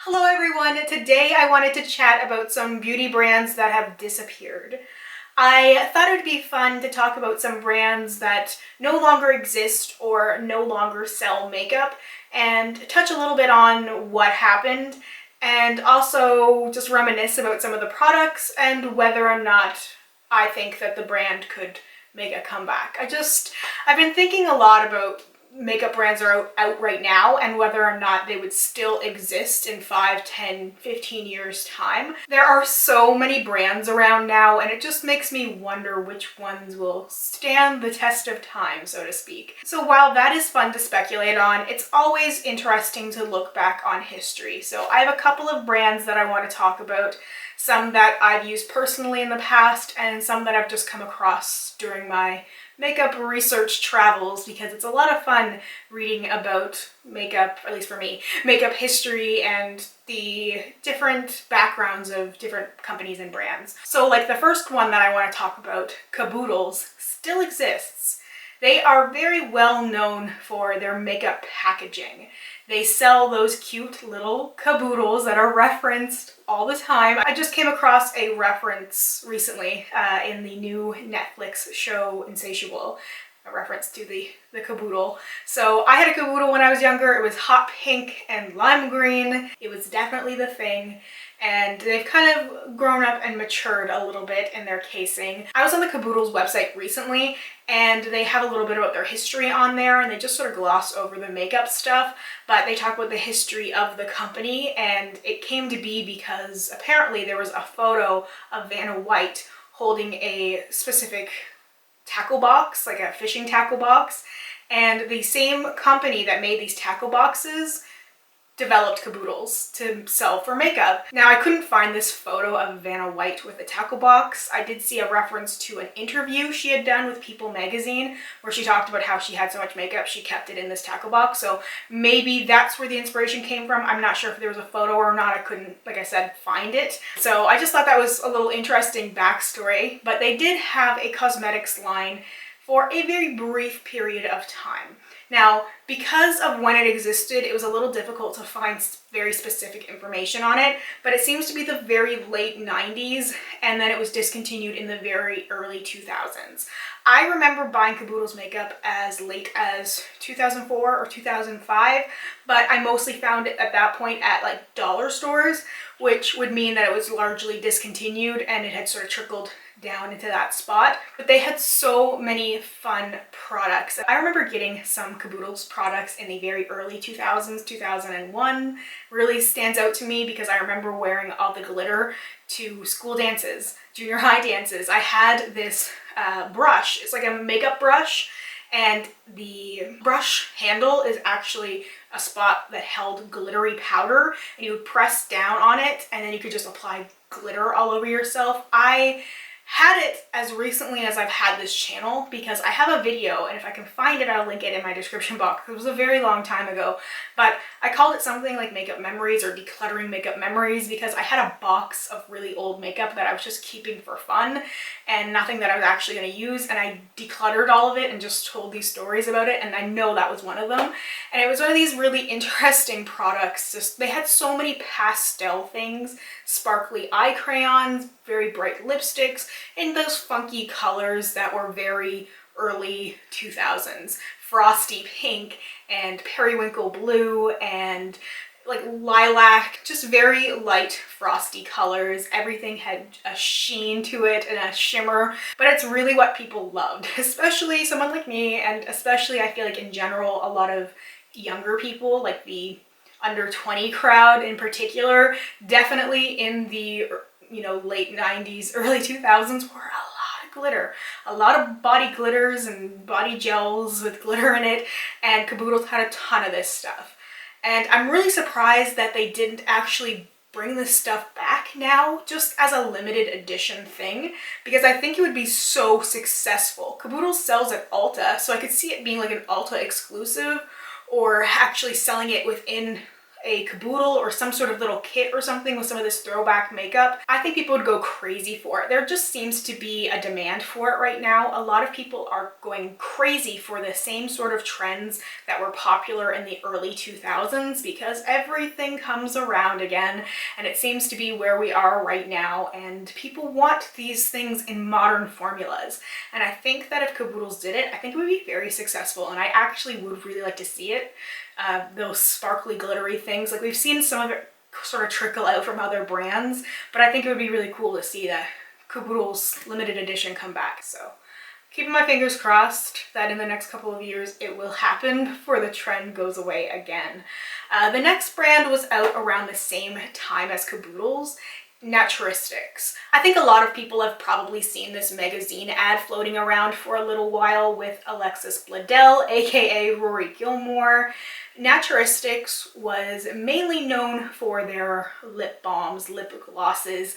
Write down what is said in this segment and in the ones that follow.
Hello everyone! Today I wanted to chat about some beauty brands that have disappeared. I thought it would be fun to talk about some brands that no longer exist or no longer sell makeup and touch a little bit on what happened and also just reminisce about some of the products and whether or not I think that the brand could make a comeback. I've been thinking a lot about makeup brands are out right now and whether or not they would still exist in 5, 10, 15 years time. There are so many brands around now and it just makes me wonder which ones will stand the test of time, so to speak. So while that is fun to speculate on, it's always interesting to look back on history. So I have a couple of brands that I want to talk about. Some that I've used personally in the past and some that I've just come across during my makeup research travels, because it's a lot of fun reading about makeup, at least for me, makeup history and the different backgrounds of different companies and brands. So like the first one that I want to talk about, Kaboodles, still exists. They are very well known for their makeup packaging. They sell those cute little caboodles that are referenced all the time. I just came across a reference recently in the new Netflix show Insatiable, a reference to the caboodle. So I had a caboodle when I was younger. It was hot pink and lime green. It was definitely the thing. And they've kind of grown up and matured a little bit in their casing. I was on the Kaboodles website recently and they have a little bit about their history on there and they just sort of gloss over the makeup stuff, but they talk about the history of the company, and it came to be because apparently there was a photo of Vanna White holding a specific tackle box, like a fishing tackle box, and the same company that made these tackle boxes developed Kaboodles to sell for makeup. Now I couldn't find this photo of Vanna White with a tackle box. I did see a reference to an interview she had done with People magazine where she talked about how she had so much makeup she kept it in this tackle box, so maybe that's where the inspiration came from. I'm not sure if there was a photo or not. I couldn't, like I said, find it. So I just thought that was a little interesting backstory, but they did have a cosmetics line for a very brief period of time. Now, because of when it existed, it was a little difficult to find very specific information on it, but it seems to be the very late 90s, and then it was discontinued in the very early 2000s. I remember buying Kaboodles makeup as late as 2004 or 2005, but I mostly found it at that point at like dollar stores, which would mean that it was largely discontinued and it had sort of trickled down into that spot. But they had so many fun products. I remember getting some Kaboodles products in the very early 2000s, 2001 really stands out to me because I remember wearing all the glitter to school dances, junior high dances. I had this brush. It's like a makeup brush, and the brush handle is actually a spot that held glittery powder, and you would press down on it and then you could just apply glitter all over yourself. I had it as recently as I've had this channel because I have a video, and if I can find it, I'll link it in my description box. It was a very long time ago, but I called it something like makeup memories or decluttering makeup memories because I had a box of really old makeup that I was just keeping for fun and nothing that I was actually going to use, and I decluttered all of it and just told these stories about it, and I know that was one of them. And it was one of these really interesting products. Just they had so many pastel things, sparkly eye crayons, very bright lipsticks, in those funky colors that were very early 2000s. Frosty pink and periwinkle blue and like lilac, just very light frosty colors. Everything had a sheen to it and a shimmer, but it's really what people loved, especially someone like me, and especially I feel like in general a lot of younger people, like the under 20 crowd in particular, definitely in the late 90s, early 2000s were a lot of glitter. A lot of body glitters and body gels with glitter in it, and Kaboodles had a ton of this stuff. And I'm really surprised that they didn't actually bring this stuff back now just as a limited edition thing, because I think it would be so successful. Kaboodles sells at Ulta, so I could see it being like an Ulta exclusive or actually selling it within a caboodle or some sort of little kit or something with some of this throwback makeup, I think people would go crazy for it. There just seems to be a demand for it right now. A lot of people are going crazy for the same sort of trends that were popular in the early 2000s because everything comes around again, and it seems to be where we are right now, and people want these things in modern formulas. And I think that if Kaboodles did it, I think it would be very successful, and I actually would really like to see it. Those sparkly glittery things, like we've seen some of it sort of trickle out from other brands, but I think it would be really cool to see the Kaboodles limited edition come back. So keeping my fingers crossed that in the next couple of years it will happen before the trend goes away again. The next brand was out around the same time as Kaboodles, Naturistics. I think a lot of people have probably seen this magazine ad floating around for a little while with Alexis Bledel, aka Rory Gilmore. Naturistics was mainly known for their lip balms, lip glosses.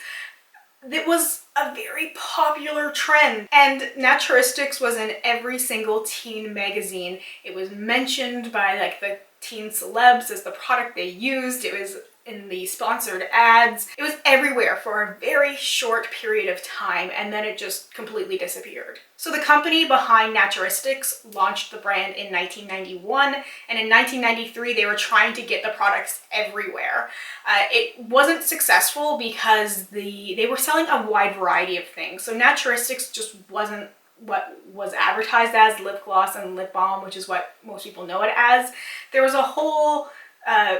It was a very popular trend, and Naturistics was in every single teen magazine. It was mentioned by like the teen celebs as the product they used. It was in the sponsored ads. It was everywhere for a very short period of time, and then it just completely disappeared. So the company behind Naturistics launched the brand in 1991, and in 1993 they were trying to get the products everywhere. It wasn't successful because they were selling a wide variety of things. So Naturistics just wasn't what was advertised as lip gloss and lip balm, which is what most people know it as. There was a whole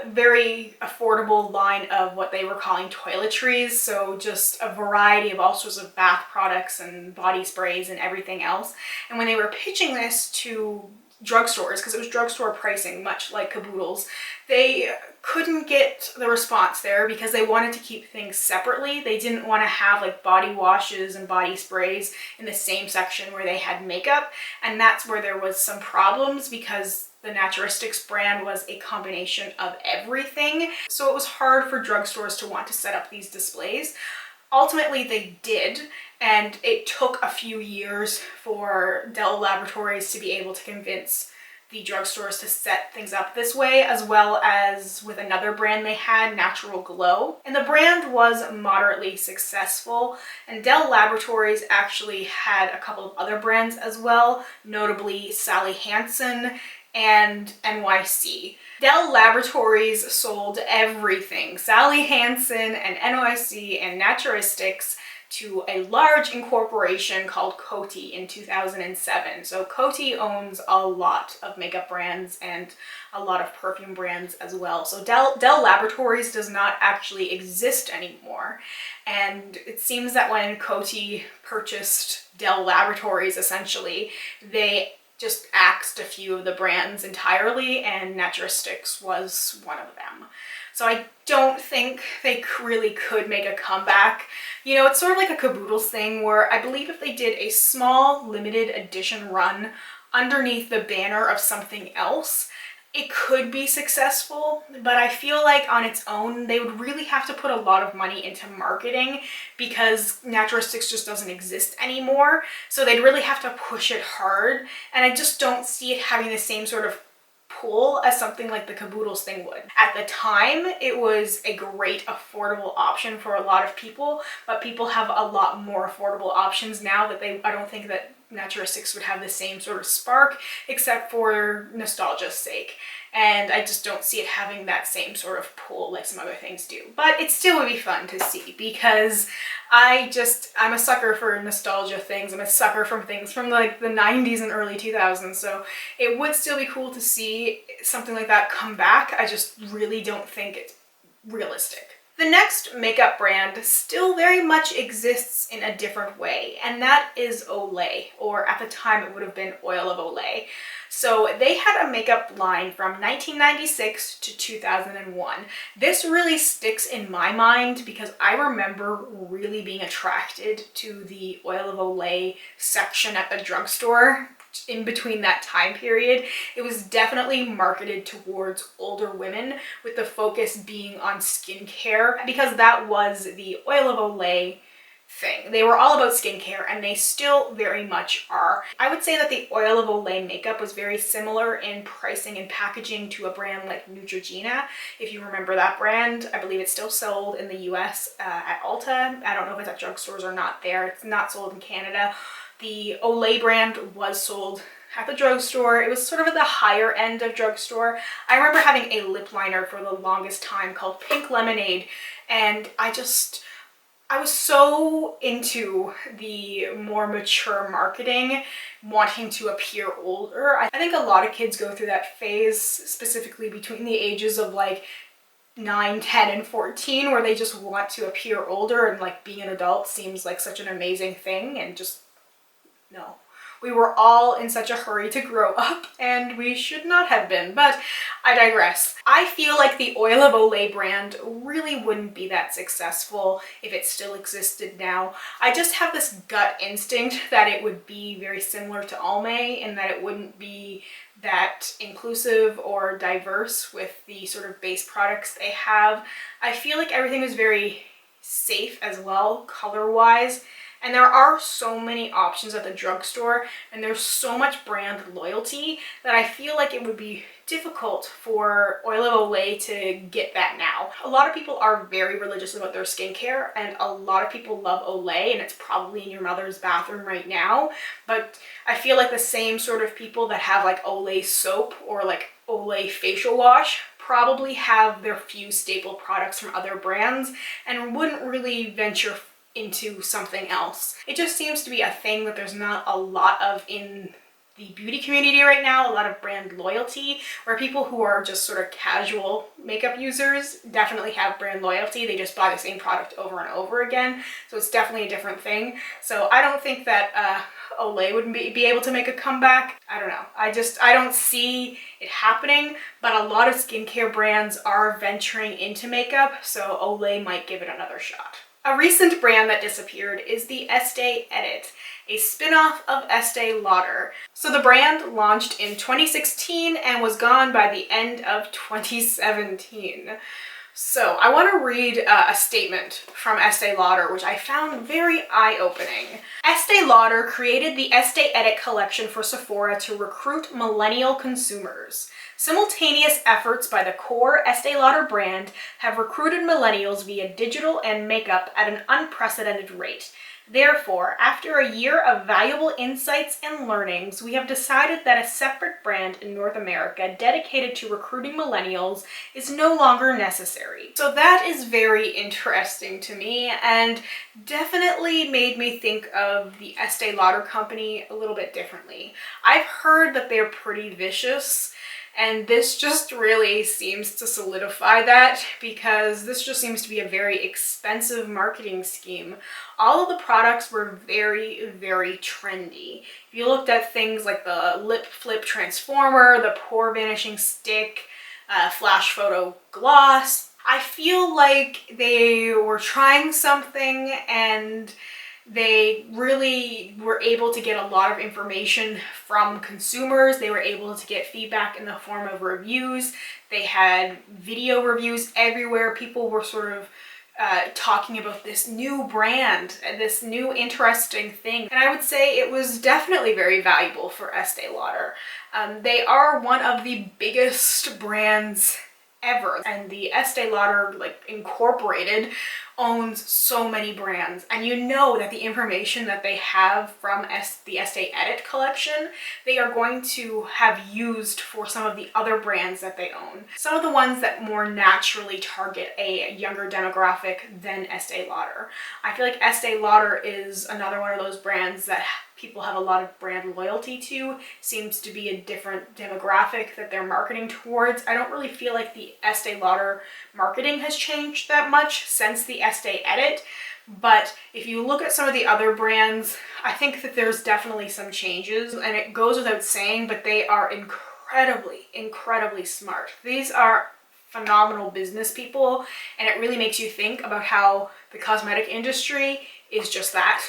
very affordable line of what they were calling toiletries, so just a variety of all sorts of bath products and body sprays and everything else. And when they were pitching this to drugstores, because it was drugstore pricing, much like Kaboodles, they couldn't get the response there because they wanted to keep things separately. They didn't want to have like body washes and body sprays in the same section where they had makeup, and that's where there was some problems because the Naturistics brand was a combination of everything. So it was hard for drugstores to want to set up these displays. Ultimately, they did, and it took a few years for Dell Laboratories to be able to convince the drugstores to set things up this way, as well as with another brand they had, Natural Glow. And the brand was moderately successful, and Dell Laboratories actually had a couple of other brands as well, notably Sally Hansen and NYC. Dell Laboratories sold everything, Sally Hansen and NYC and Naturistics, to a large incorporation called Coty in 2007. So Coty owns a lot of makeup brands and a lot of perfume brands as well. So Dell Laboratories does not actually exist anymore. And it seems that when Coty purchased Dell Laboratories, essentially, they just axed a few of the brands entirely, and Naturistics was one of them. So I don't think they really could make a comeback. You know, it's sort of like a Kaboodles thing where I believe if they did a small limited edition run underneath the banner of something else, it could be successful, but I feel like on its own, they would really have to put a lot of money into marketing because Naturistics just doesn't exist anymore. So they'd really have to push it hard, and I just don't see it having the same sort of pull as something like the Kaboodles thing would. At the time, it was a great affordable option for a lot of people, but people have a lot more affordable options now that I don't think that Naturistics would have the same sort of spark, except for nostalgia's sake. And I just don't see it having that same sort of pull like some other things do. But it still would be fun to see because I'm a sucker for nostalgia things. I'm a sucker from things from like the 90s and early 2000s. So it would still be cool to see something like that come back. I just really don't think it's realistic. The next makeup brand still very much exists in a different way, and that is Olay, or at the time it would have been Oil of Olay. So they had a makeup line from 1996 to 2001. This really sticks in my mind because I remember really being attracted to the Oil of Olay section at the drugstore in between that time period. It was definitely marketed towards older women with the focus being on skincare because that was the Oil of Olay thing. They were all about skincare, and they still very much are. I would say that the Oil of Olay makeup was very similar in pricing and packaging to a brand like Neutrogena. If you remember that brand, I believe it's still sold in the US at Ulta. I don't know if it's at drugstores or not there. It's not sold in Canada. The Olay brand was sold at the drugstore. It was sort of at the higher end of drugstore. I remember having a lip liner for the longest time called Pink Lemonade, and I was so into the more mature marketing, wanting to appear older. I think a lot of kids go through that phase, specifically between the ages of like 9, 10, and 14, where they just want to appear older, and like being an adult seems like such an amazing thing, and just no. We were all in such a hurry to grow up, and we should not have been, but I digress. I feel like the Oil of Olay brand really wouldn't be that successful if it still existed now. I just have this gut instinct that it would be very similar to Olay, and that it wouldn't be that inclusive or diverse with the sort of base products they have. I feel like everything is very safe as well, color-wise. And there are so many options at the drugstore, and there's so much brand loyalty that I feel like it would be difficult for Oil of Olay to get that now. A lot of people are very religious about their skincare, and a lot of people love Olay, and it's probably in your mother's bathroom right now. But I feel like the same sort of people that have like Olay soap or like Olay facial wash probably have their few staple products from other brands and wouldn't really venture into something else. It just seems to be a thing that there's not a lot of in the beauty community right now, a lot of brand loyalty, where people who are just sort of casual makeup users definitely have brand loyalty. They just buy the same product over and over again. So it's definitely a different thing. So I don't think that Olay would be able to make a comeback. I don't know. I don't see it happening, but a lot of skincare brands are venturing into makeup, so Olay might give it another shot. A recent brand that disappeared is the Estee Edit, a spin-off of Estee Lauder. So the brand launched in 2016 and was gone by the end of 2017. So I want to read a statement from Estee Lauder, which I found very eye-opening. Estee Lauder created the Estee Edit collection for Sephora to recruit millennial consumers. Simultaneous efforts by the core Estee Lauder brand have recruited millennials via digital and makeup at an unprecedented rate. Therefore, after a year of valuable insights and learnings, we have decided that a separate brand in North America dedicated to recruiting millennials is no longer necessary. So that is very interesting to me, and definitely made me think of the Estee Lauder company a little bit differently. I've heard that they're pretty vicious, and this just really seems to solidify that, because this just seems to be a very expensive marketing scheme. All of the products were very, very trendy. If you looked at things like the Lip Flip Transformer, the Pore Vanishing Stick, Flash Photo Gloss, I feel like they were trying something, and they really were able to get a lot of information from consumers. They were able to get feedback in the form of reviews. They had video reviews everywhere. People were sort of talking about this new brand, this new interesting thing. And I would say it was definitely very valuable for Estee Lauder. They are one of the biggest brands ever, and the Estee Lauder Incorporated owns so many brands, and you know that the information that they have from the Estee Edit collection, they are going to have used for some of the other brands that they own. Some of the ones that more naturally target a younger demographic than Estee Lauder. I feel like Estee Lauder is another one of those brands that people have a lot of brand loyalty to, seems to be a different demographic that they're marketing towards. I don't really feel like the Estee Lauder marketing has changed that much since the Estee Edit, but if you look at some of the other brands, I think that there's definitely some changes, and it goes without saying, but they are incredibly, incredibly smart. These are phenomenal business people, and it really makes you think about how the cosmetic industry is just that,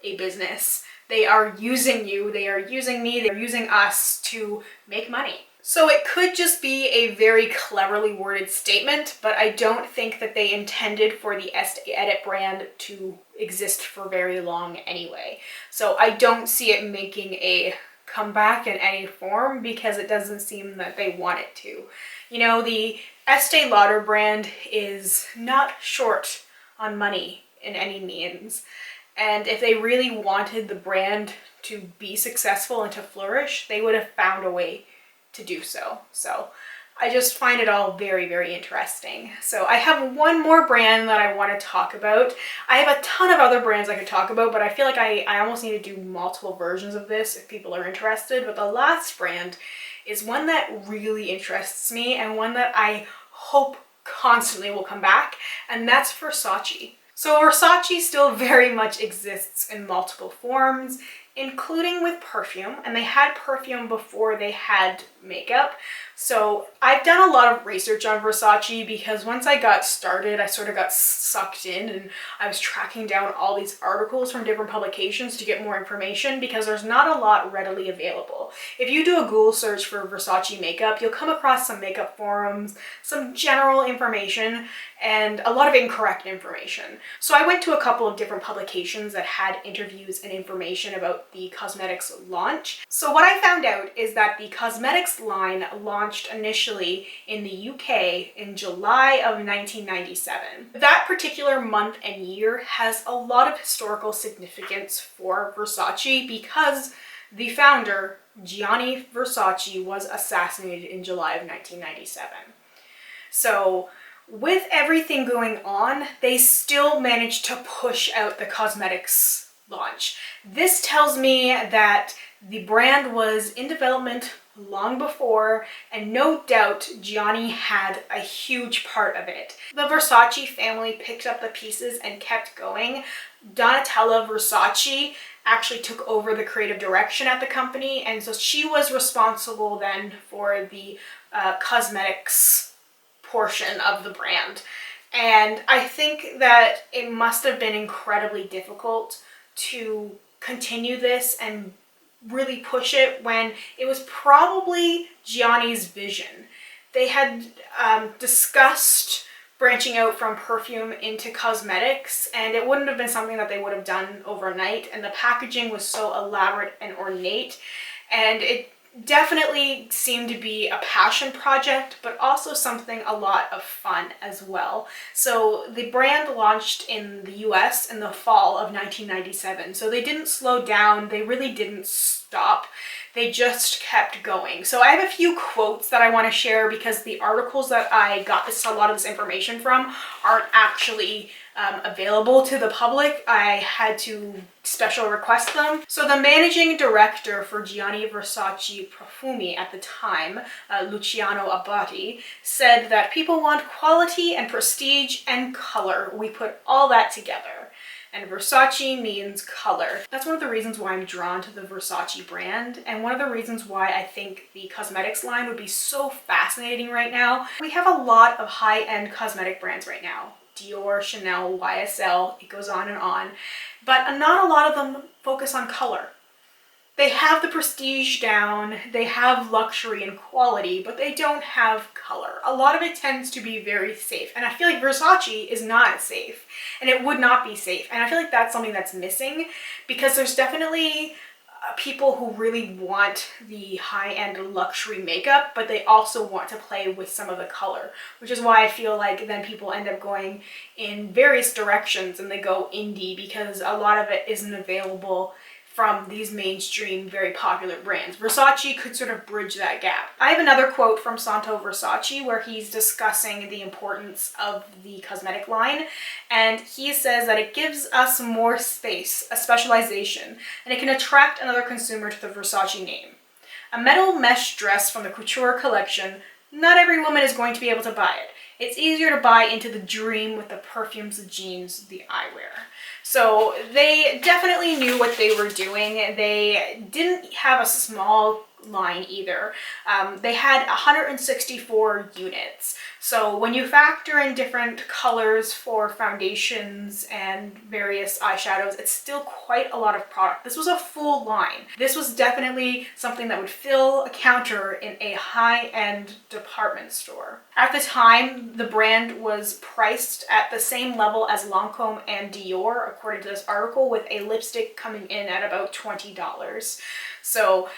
a business. They are using you, they are using me, they're using us to make money. So it could just be a very cleverly worded statement, but I don't think that they intended for the Estee Edit brand to exist for very long anyway. So I don't see it making a comeback in any form because it doesn't seem that they want it to. You know, the Estee Lauder brand is not short on money in any means. And if they really wanted the brand to be successful and to flourish, they would have found a way to do so. So I just find it all very, very interesting. So I have one more brand that I want to talk about. I have a ton of other brands I could talk about, but I feel like I almost need to do multiple versions of this if people are interested. But the last brand is one that really interests me and one that I hope constantly will come back, and that's Versace. So Versace still very much exists in multiple forms, including with perfume, and they had perfume before they had makeup. So I've done a lot of research on Versace because once I got started, I sort of got sucked in and I was tracking down all these articles from different publications to get more information because there's not a lot readily available. If you do a Google search for Versace makeup, you'll come across some makeup forums, some general information, and a lot of incorrect information. So I went to a couple of different publications that had interviews and information about the cosmetics launch. So what I found out is that the cosmetics line launched initially in the UK in July of 1997. That particular month and year has a lot of historical significance for Versace because the founder, Gianni Versace, was assassinated in July of 1997. So with everything going on, they still managed to push out the cosmetics launch. This tells me that the brand was in development long before, and no doubt Gianni had a huge part of it. The Versace family picked up the pieces and kept going. Donatella Versace actually took over the creative direction at the company, and so she was responsible then for the cosmetics portion of the brand. And I think that it must have been incredibly difficult to continue this and really push it when it was probably Gianni's vision. They had discussed branching out from perfume into cosmetics, and it wouldn't have been something that they would have done overnight, and the packaging was so elaborate and ornate, and it definitely seemed to be a passion project, but also something a lot of fun as well. So the brand launched in the US in the fall of 1997. So they didn't slow down, they really didn't stop, they just kept going. So I have a few quotes that I want to share because the articles that I got a lot of this information from aren't actually available to the public. I had to special request them. So the managing director for Gianni Versace Profumi at the time, Luciano Abati, said that people want quality and prestige and color. We put all that together. And Versace means color. That's one of the reasons why I'm drawn to the Versace brand, and one of the reasons why I think the cosmetics line would be so fascinating right now. We have a lot of high-end cosmetic brands right now. Dior, Chanel, YSL, it goes on and on. But not a lot of them focus on color. They have the prestige down, they have luxury and quality, but they don't have color. A lot of it tends to be very safe. And I feel like Versace is not safe, and it would not be safe. And I feel like that's something that's missing because there's definitely people who really want the high-end luxury makeup, but they also want to play with some of the color, which is why I feel like then people end up going in various directions and they go indie because a lot of it isn't available from these mainstream, very popular brands. Versace could sort of bridge that gap. I have another quote from Santo Versace where he's discussing the importance of the cosmetic line, and he says that it gives us more space, a specialization, and it can attract another consumer to the Versace name. A metal mesh dress from the couture collection, not every woman is going to be able to buy it. It's easier to buy into the dream with the perfumes, the jeans, the eyewear. So they definitely knew what they were doing. They didn't have a small line either. They had 164 units. So when you factor in different colors for foundations and various eyeshadows, it's still quite a lot of product. This was a full line. This was definitely something that would fill a counter in a high-end department store. At the time, the brand was priced at the same level as Lancome and Dior, according to this article, with a lipstick coming in at about $20. So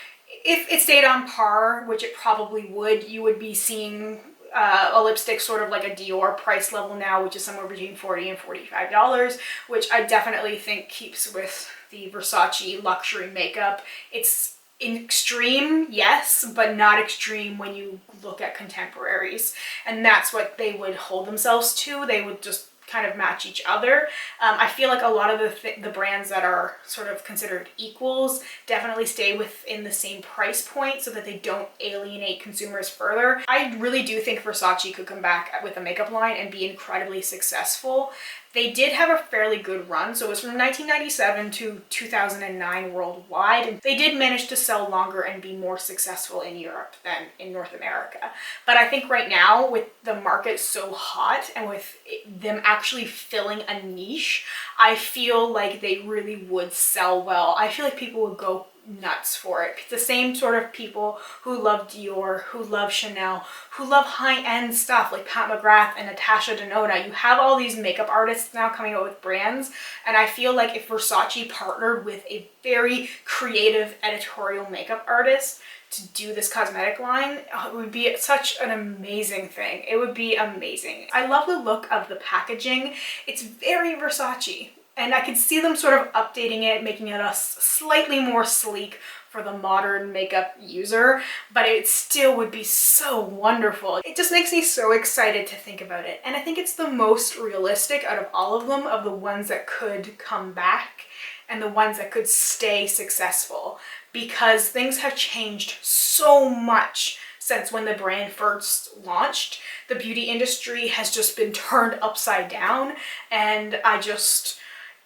if it stayed on par, which it probably would, you would be seeing a lipstick sort of like a Dior price level now, which is somewhere between $40 and $45, which I definitely think keeps with the Versace luxury makeup. It's extreme, yes, but not extreme when you look at contemporaries. And that's what they would hold themselves to. They would just kind of match each other. I feel like a lot of the brands that are sort of considered equals definitely stay within the same price point so that they don't alienate consumers further. I really do think Versace could come back with a makeup line and be incredibly successful. They did have a fairly good run, so it was from 1997 to 2009 worldwide, and they did manage to sell longer and be more successful in Europe than in North America. But I think right now, with the market so hot and with them actually filling a niche, I feel like they really would sell well. I feel like people would go nuts for it. It's the same sort of people who love Dior, who love Chanel, who love high-end stuff like Pat McGrath and Natasha Denona. You have all these makeup artists now coming out with brands, and I feel like if Versace partnered with a very creative editorial makeup artist to do this cosmetic line, it would be such an amazing thing. It would be amazing. I love the look of the packaging. It's very Versace. And I could see them sort of updating it, making it a slightly more sleek for the modern makeup user, but it still would be so wonderful. It just makes me so excited to think about it. And I think it's the most realistic out of all of them, of the ones that could come back and the ones that could stay successful, because things have changed so much since when the brand first launched. The beauty industry has just been turned upside down, and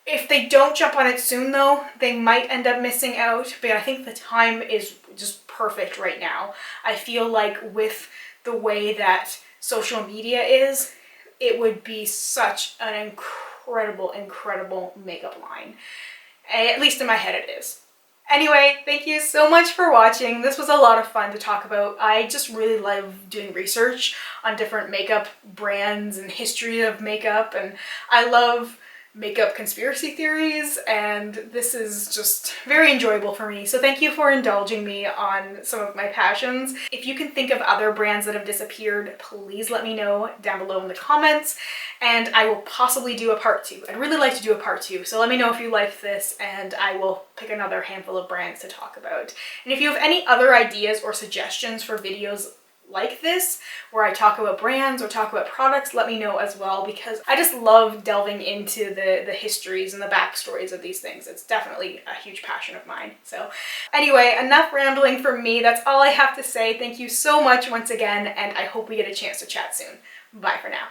if they don't jump on it soon though, they might end up missing out, but I think the time is just perfect right now. I feel like with the way that social media is, it would be such an incredible makeup line. At least in my head it is. Anyway, thank you so much for watching. This was a lot of fun to talk about. I just really love doing research on different makeup brands and history of makeup, and I love makeup conspiracy theories, and this is just very enjoyable for me. So thank you for indulging me on some of my passions. If you can think of other brands that have disappeared, please let me know down below in the comments, and I will possibly do a part 2. I'd really like to do a part 2, so let me know if you like this, and I will pick another handful of brands to talk about. And if you have any other ideas or suggestions for videos like this, where I talk about brands or talk about products, let me know as well, because I just love delving into the histories and the backstories of these things. It's definitely a huge passion of mine. So anyway, enough rambling from me. That's all I have to say. Thank you so much once again, and I hope we get a chance to chat soon. Bye for now.